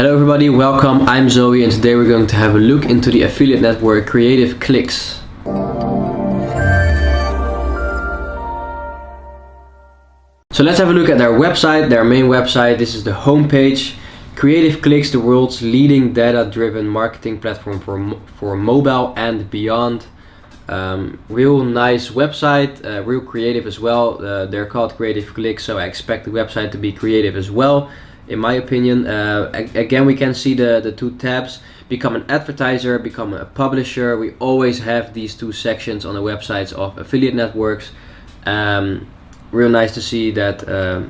Hello everybody, welcome. I'm Zoe and today we're going to have a look into the affiliate network Creative Clicks. So let's have a look at their website, their main website. This is the homepage. Creative Clicks, the world's leading data-driven marketing platform for mobile and beyond. Real nice website, real creative as well. They're called Creative Clicks, so I expect the website to be creative as well. In my opinion, again, we can see the two tabs: become an advertiser, become a publisher. We always have these two sections on the websites of affiliate networks. Real nice to see that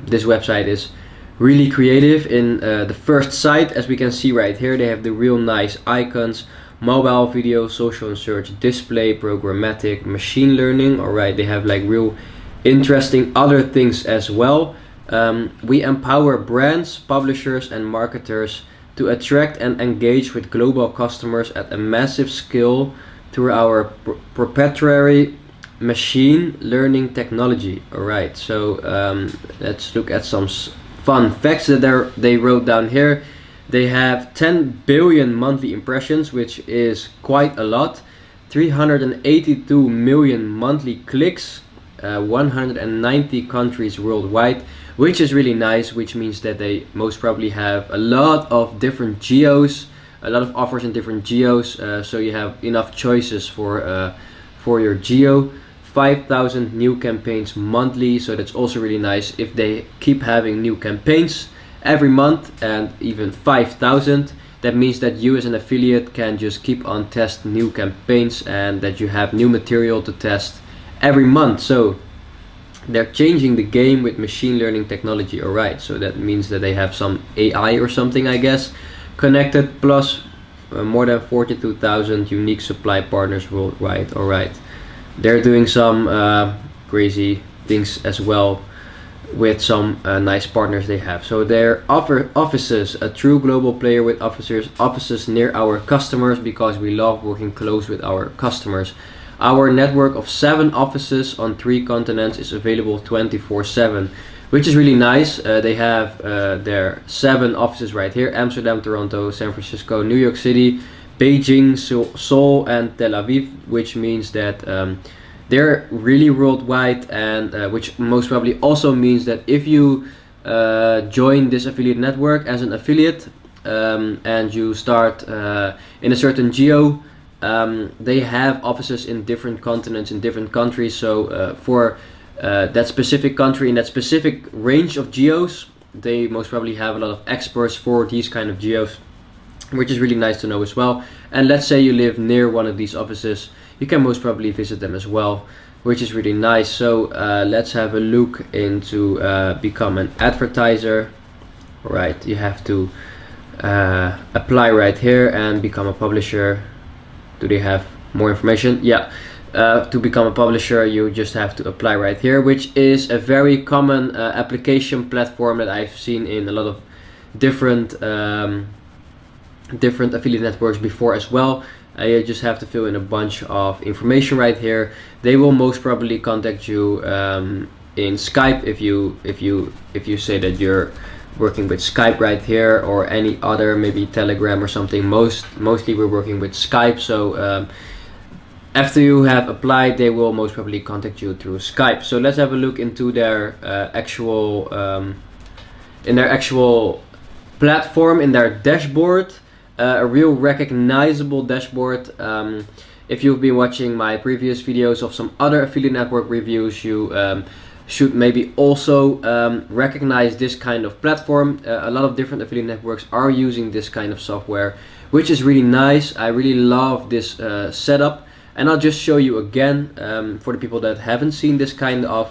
this website is really creative. In the first site, as we can see right here, they have the real nice icons: mobile, video, social and search, display, programmatic, machine learning. Alright, they have like real interesting other things as well. We empower brands, publishers and marketers to attract and engage with global customers at a massive scale through our proprietary machine learning technology. Alright, so let's look at some fun facts that they wrote down here. They have 10 billion monthly impressions, which is quite a lot, 382 million monthly clicks, 190 countries worldwide, which is really nice, which means that they most probably have a lot of different geos, a lot of offers in different geos, so you have enough choices for your geo. 5,000 new campaigns monthly, so that's also really nice if they keep having new campaigns every month, and even 5,000. That means that you as an affiliate can just keep on test new campaigns and that you have new material to test every month. So they're changing the game with machine learning technology. Alright, so that means that they have some AI or something, I guess, connected, plus more than 42,000 unique supply partners worldwide. Alright, they're doing some crazy things as well with some nice partners they have. So their offices, a true global player with offices near our customers, because we love working close with our customers. Our network of 7 offices on 3 continents is available 24/7, which is really nice. They have their 7 offices right here: Amsterdam, Toronto, San Francisco, New York City, Beijing, Seoul and Tel Aviv, which means that they're really worldwide, and which most probably also means that if you join this affiliate network as an affiliate and you start in a certain geo, they have offices in different continents, in different countries. So for that specific country, in that specific range of geos, they most probably have a lot of experts for these kind of geos, which is really nice to know as well. And let's say you live near one of these offices, you can most probably visit them as well, which is really nice. So let's have a look into become an advertiser. Right, you have to apply right here and become a publisher. Do they have more information? Yeah, to become a publisher you just have to apply right here, which is a very common application platform that I've seen in a lot of different affiliate networks before as well. You just have to fill in a bunch of information right here. They will most probably contact you in Skype if you say that you're working with Skype right here, or any other, maybe Telegram or something. Mostly we're working with Skype. So after you have applied, they will most probably contact you through Skype. So let's have a look into their actual platform, in their dashboard. A real recognizable dashboard. If you've been watching my previous videos of some other affiliate network reviews, you should maybe also recognize this kind of platform. A lot of different affiliate networks are using this kind of software, which is really nice. I really love this setup, and I'll just show you again for the people that haven't seen this kind of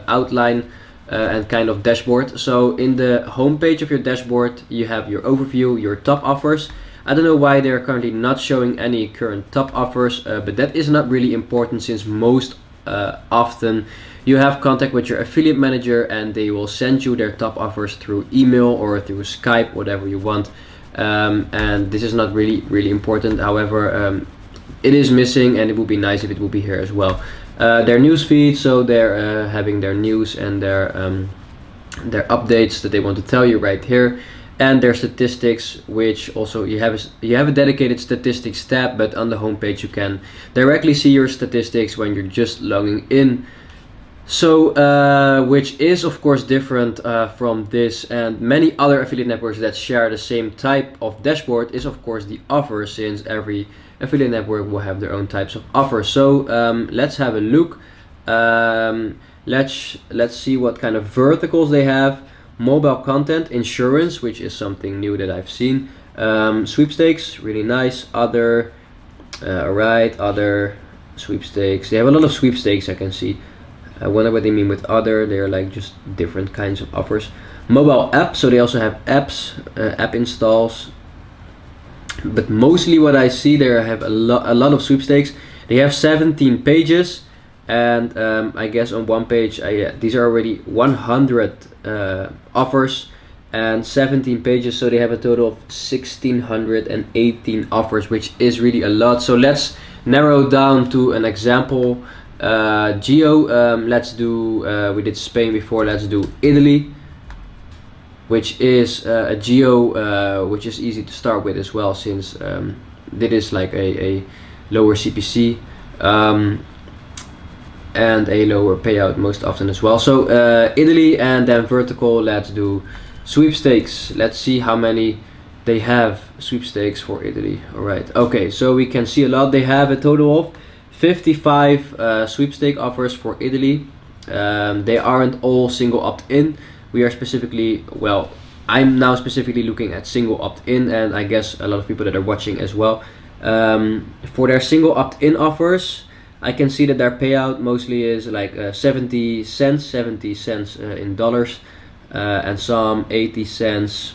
outline and kind of dashboard. So in the home page of your dashboard, you have your overview, your top offers. I don't know why they're currently not showing any current top offers, but that is not really important, since most often you have contact with your affiliate manager and they will send you their top offers through email or through Skype, whatever you want. And this is not really important. However, it is missing, and it would be nice if it would be here as well. Their news feed, so they're having their news and their updates that they want to tell you right here. and their statistics, which also you have a dedicated statistics tab, but on the homepage you can directly see your statistics when you're just logging in. So which is of course different from this and many other affiliate networks that share the same type of dashboard, is of course the offers, since every affiliate network will have their own types of offers. So let's have a look. Let's see what kind of verticals they have. Mobile content, insurance, which is something new that I've seen. Sweepstakes, really nice. Other, right, other sweepstakes. They have a lot of sweepstakes, I can see. I wonder what they mean with other. They're like just different kinds of offers. Mobile app, so they also have apps, app installs. But mostly what I see, they have a lot of sweepstakes. They have 17 pages, and I guess on one page, these are already 100 offers and 17 pages, so they have a total of 1618 offers, which is really a lot. So let's narrow down to an example. Geo, let's do, we did Spain before, let's do Italy, which is a geo which is easy to start with as well, since it is like a lower CPC and a lower payout most often as well. So Italy, and then vertical, let's do sweepstakes. Let's see how many they have sweepstakes for Italy. All right, okay, so we can see a lot. They have a total of 55 sweepstake offers for Italy. They aren't all single opt-in. We are specifically, well, I'm now specifically looking at single opt-in, and I guess a lot of people that are watching as well. For their single opt-in offers, I can see that their payout mostly is like 70 cents in dollars, and some 80 cents.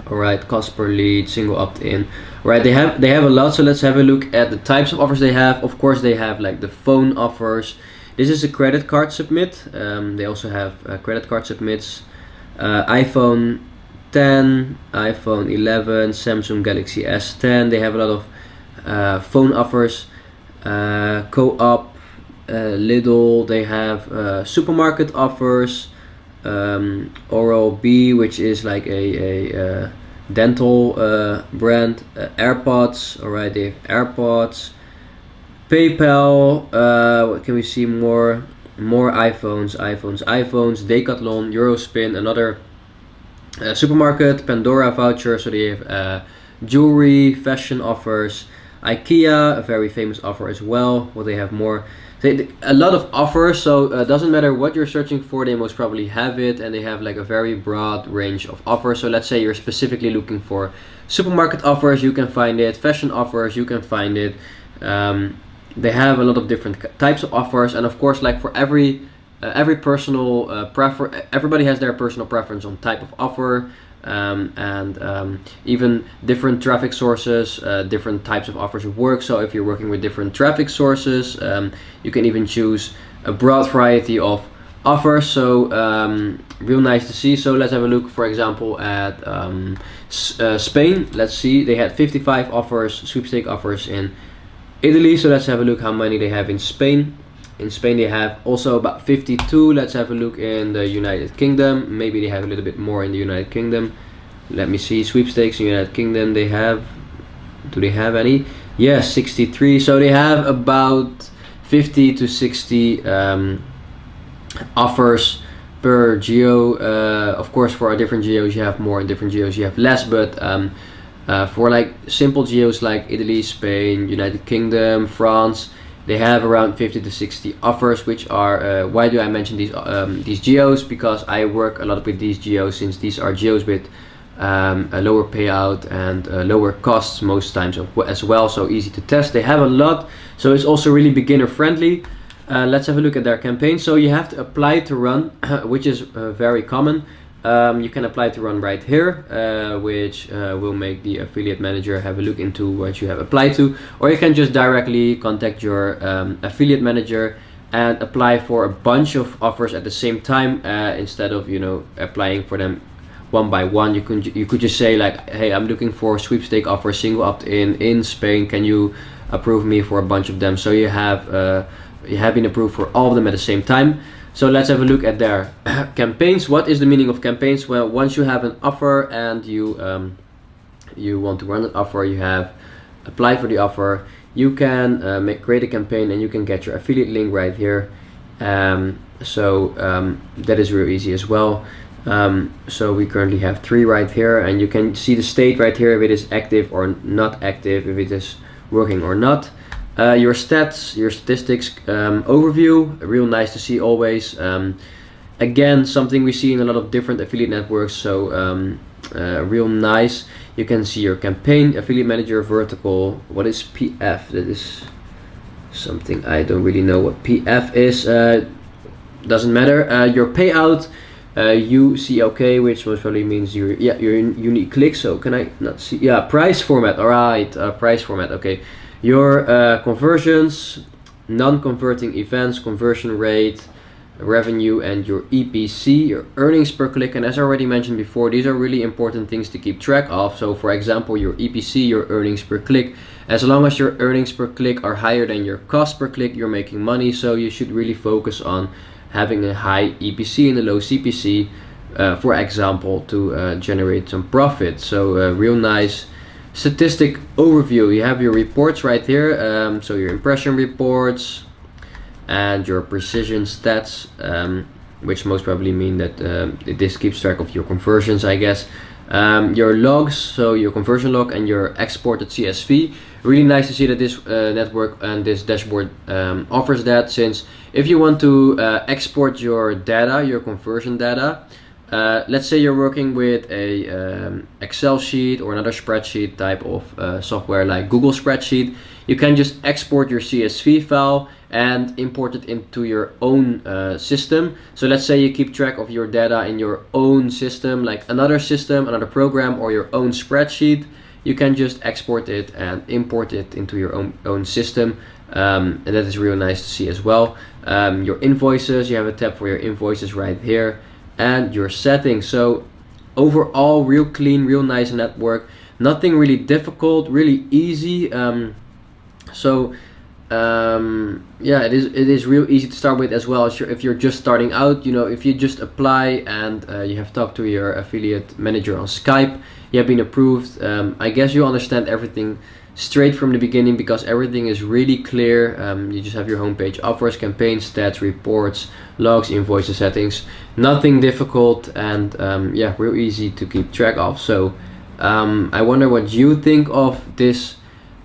All right, cost per lead, single opt-in. Right, they have a lot. So let's have a look at the types of offers they have. Of course, they have like the phone offers. This is a credit card submit. They also have credit card submits. iPhone 10, iPhone 11, Samsung Galaxy S10. They have a lot of phone offers. Co-op, Lidl. They have supermarket offers. Oral-B, which is like a dental brand. AirPods, alright, they have AirPods. PayPal, what can we see more? More iPhones. Decathlon, Eurospin, another supermarket. Pandora voucher, so they have jewelry, fashion offers. IKEA, a very famous offer as well. Well, they have more. A lot of offers, so it doesn't matter what you're searching for, they most probably have it, and they have like a very broad range of offers. So let's say you're specifically looking for supermarket offers, you can find it. Fashion offers, you can find it. They have a lot of different types of offers, and of course, like for every personal everybody has their personal preference on type of offer. Even different traffic sources, different types of offers work. So if you're working with different traffic sources, you can even choose a broad variety of offers. So real nice to see. So let's have a look, for example, at Spain. Let's see, they had 55 offers, sweepstake offers in Italy. So let's have a look how many they have in Spain. In Spain they have also about 52. Let's have a look in the United Kingdom. Maybe they have a little bit more in the United Kingdom. Let me see, sweepstakes in the United Kingdom. They have, do they have any? Yes, 63. So they have about 50 to 60 offers per geo. Of course, for our different geos you have more, in different geos you have less, but for like simple geos like Italy, Spain, United Kingdom, France, they have around 50 to 60 offers, which are, why do I mention these geos? Because I work a lot with these geos, since these are geos with a lower payout and lower costs most times as well, so easy to test. They have a lot, so it's also really beginner friendly. Let's have a look at their campaign. So you have to apply to run, which is very common. You can apply to run right here, which will make the affiliate manager have a look into what you have applied to, or you can just directly contact your affiliate manager and apply for a bunch of offers at the same time, instead of, you know, applying for them one by one. You could just say like, hey, I'm looking for sweepstake offer, single opt-in in Spain, can you approve me for a bunch of them? So you have been approved for all of them at the same time. So let's have a look at their campaigns. What is the meaning of campaigns? Well, once you have an offer and you want to run an offer, you have applied for the offer, you can create a campaign and you can get your affiliate link right here. That is real easy as well. So we currently have 3 right here, and you can see the state right here, if it is active or not active, if it is working or not. Your stats, your statistics overview, real nice to see always. Again, something we see in a lot of different affiliate networks, so real nice. You can see your campaign, affiliate manager, vertical. What is PF? That is something I don't really know what PF is. Doesn't matter. Your payout, UCLK, which most probably means your unique clicks. So can I not see? Yeah, price format. All right, price format. Okay. Your conversions, non-converting events, conversion rate, revenue, and your EPC, your earnings per click. And as I already mentioned before, these are really important things to keep track of. So for example, your EPC, your earnings per click, as long as your earnings per click are higher than your cost per click, you're making money. So you should really focus on having a high EPC and a low CPC, for example, to generate some profit. So real nice statistic overview. You have your reports right here, so your impression reports and your precision stats, which most probably mean that this keeps track of your conversions, I guess. Your logs, so your conversion log and your exported CSV. Really nice to see that this network and this dashboard offers that, since if you want to export your data, your conversion data, let's say you're working with a Excel sheet or another spreadsheet type of software like Google Spreadsheet, you can just export your CSV file and import it into your own system. So let's say you keep track of your data in your own system, like another system, another program, or your own spreadsheet. You can just export it and import it into your own system, and that is real nice to see as well. Your invoices, you have a tab for your invoices right here, and your settings. So overall, real clean, real nice network. Nothing really difficult, really easy. Yeah, it is real easy to start with as well. If you're just starting out, if you just apply and you have talked to your affiliate manager on Skype, you have been approved, I guess you understand everything straight from the beginning, because everything is really clear. You just have your homepage, offers, campaigns, stats, reports, logs, invoices, settings. Nothing difficult, and yeah, real easy to keep track of. So I wonder what you think of this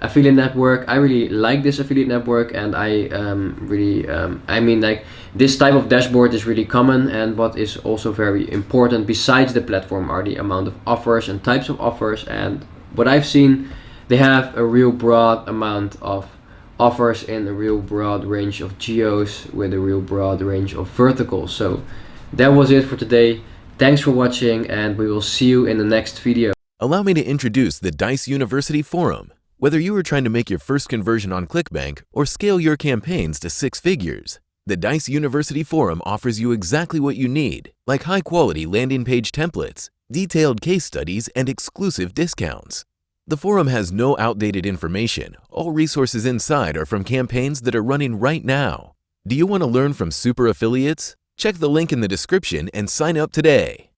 affiliate network. I really like this affiliate network, and I mean, like, this type of dashboard is really common, and what is also very important besides the platform are the amount of offers and types of offers. And what I've seen, they have a real broad amount of offers in a real broad range of geos with a real broad range of verticals. So that was it for today. Thanks for watching, and we will see you in the next video. Allow me to introduce the Dice University Forum. Whether you are trying to make your first conversion on ClickBank or scale your campaigns to 6 figures, the Dice University Forum offers you exactly what you need, like high-quality landing page templates, detailed case studies, and exclusive discounts. The forum has no outdated information. All resources inside are from campaigns that are running right now. Do you want to learn from super affiliates? Check the link in the description and sign up today.